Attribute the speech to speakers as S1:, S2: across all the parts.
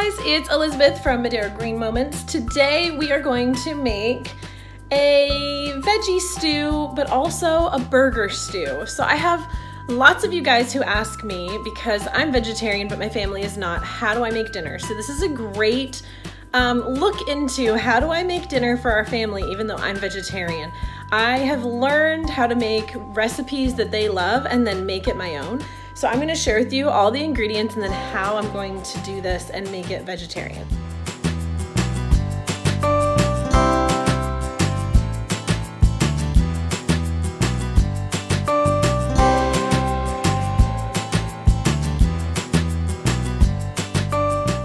S1: guys, it's Elizabeth from Madera Green Moments. Today we are going to make a veggie stew, but also a burger stew. So I have lots of you guys who ask me, because I'm vegetarian but my family is not, how do I make dinner? So this is a great look into how do I make dinner for our family even though I'm vegetarian. I have learned how to make recipes that they love and then make it my own. So I'm going to share with you all the ingredients and then how I'm going to do this and make it vegetarian.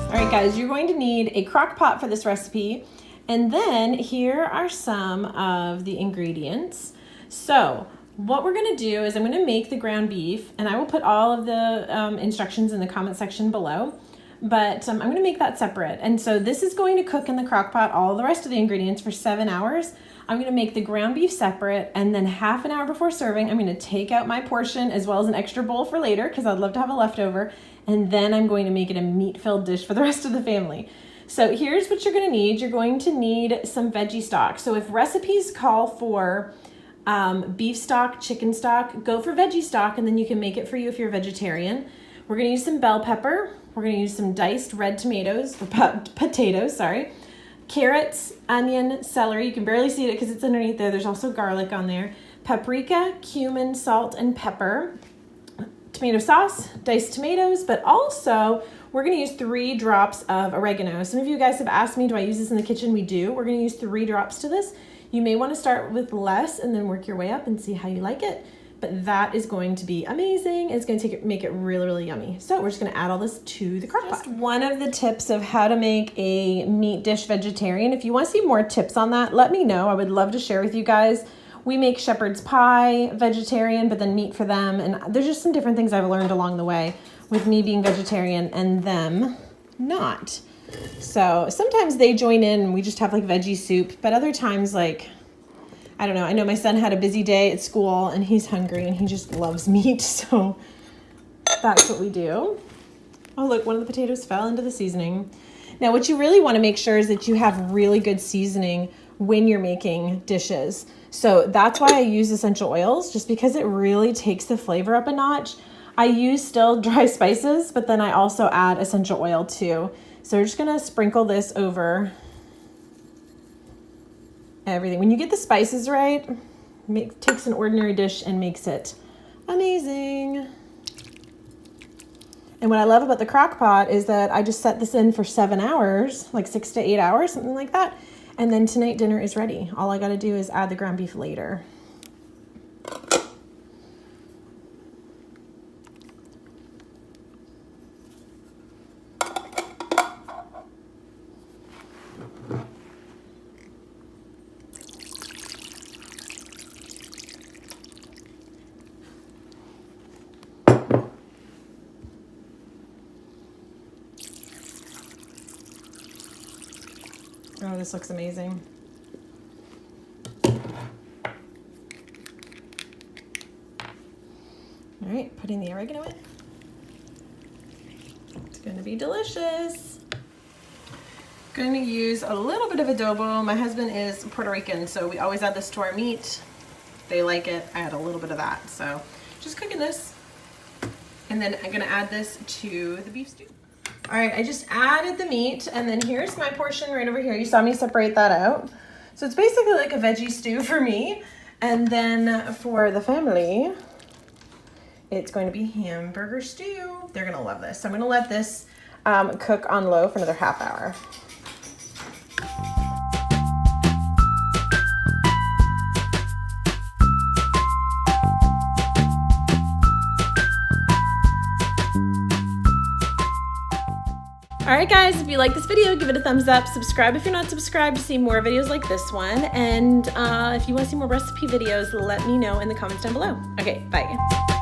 S1: Alright guys, you're going to need a crock pot for this recipe, and then here are some of the ingredients. So what we're going to do is I'm going to make the ground beef, and I will put all of the instructions in the comment section below, but I'm going to make that separate. And so this is going to cook in the crock pot, all the rest of the ingredients, for 7 hours. I'm going to make the ground beef separate, and then half an hour before serving, I'm going to take out my portion as well as an extra bowl for later because I'd love to have a leftover, and then I'm going to make it a meat-filled dish for the rest of the family. So here's what you're going to need. You're going to need some veggie stock. So if recipes call for beef stock, chicken stock, go for veggie stock, and then you can make it for you if you're a vegetarian. We're going to use some bell pepper. We're going to use some diced red tomatoes, or potatoes, sorry. Carrots, onion, celery. You can barely see it because it's underneath there. There's also garlic on there. Paprika, cumin, salt, and pepper. Tomato sauce, diced tomatoes, but also we're going to use 3 drops of oregano. Some of you guys have asked me, do I use this in the kitchen? We do. We're going to use 3 drops to this. You may want to start with less and then work your way up and see how you like it. But that is going to be amazing. It's going to make it really, really yummy. So we're just going to add all this to the crock pot. Just one of the tips of how to make a meat dish vegetarian. If you want to see more tips on that, let me know. I would love to share with you guys. We make shepherd's pie vegetarian, but then meat for them. And there's just some different things I've learned along the way with me being vegetarian and them not. So sometimes they join in and we just have like veggie soup, but other times, like, I don't know. I know my son had a busy day at school and he's hungry and he just loves meat. So that's what we do. Oh, look, one of the potatoes fell into the seasoning. Now, what you really want to make sure is that you have really good seasoning when you're making dishes. So that's why I use essential oils, just because it really takes the flavor up a notch. I use still dry spices, but then I also add essential oil too. So we're just gonna sprinkle this over everything. When you get the spices right, takes an ordinary dish and makes it amazing. And what I love about the crock pot is that I just set this in for 7 hours, like 6 to 8 hours, something like that. And then tonight dinner is ready. All I gotta do is add the ground beef later. Oh, this looks amazing. All right, putting the oregano in. It's going to be delicious. Going to use a little bit of adobo. My husband is Puerto Rican, so we always add this to our meat. They like it. I add a little bit of that. So just cooking this. And then I'm going to add this to the beef stew. All right, I just added the meat, and then here's my portion right over here. You saw me separate that out. So it's basically like a veggie stew for me. And then for the family, it's going to be hamburger stew. They're gonna love this. So I'm gonna let this cook on low for another half hour. All right, guys, if you like this video, give it a thumbs up. Subscribe if you're not subscribed to see more videos like this one. And if you want to see more recipe videos, let me know in the comments down below. Okay, bye.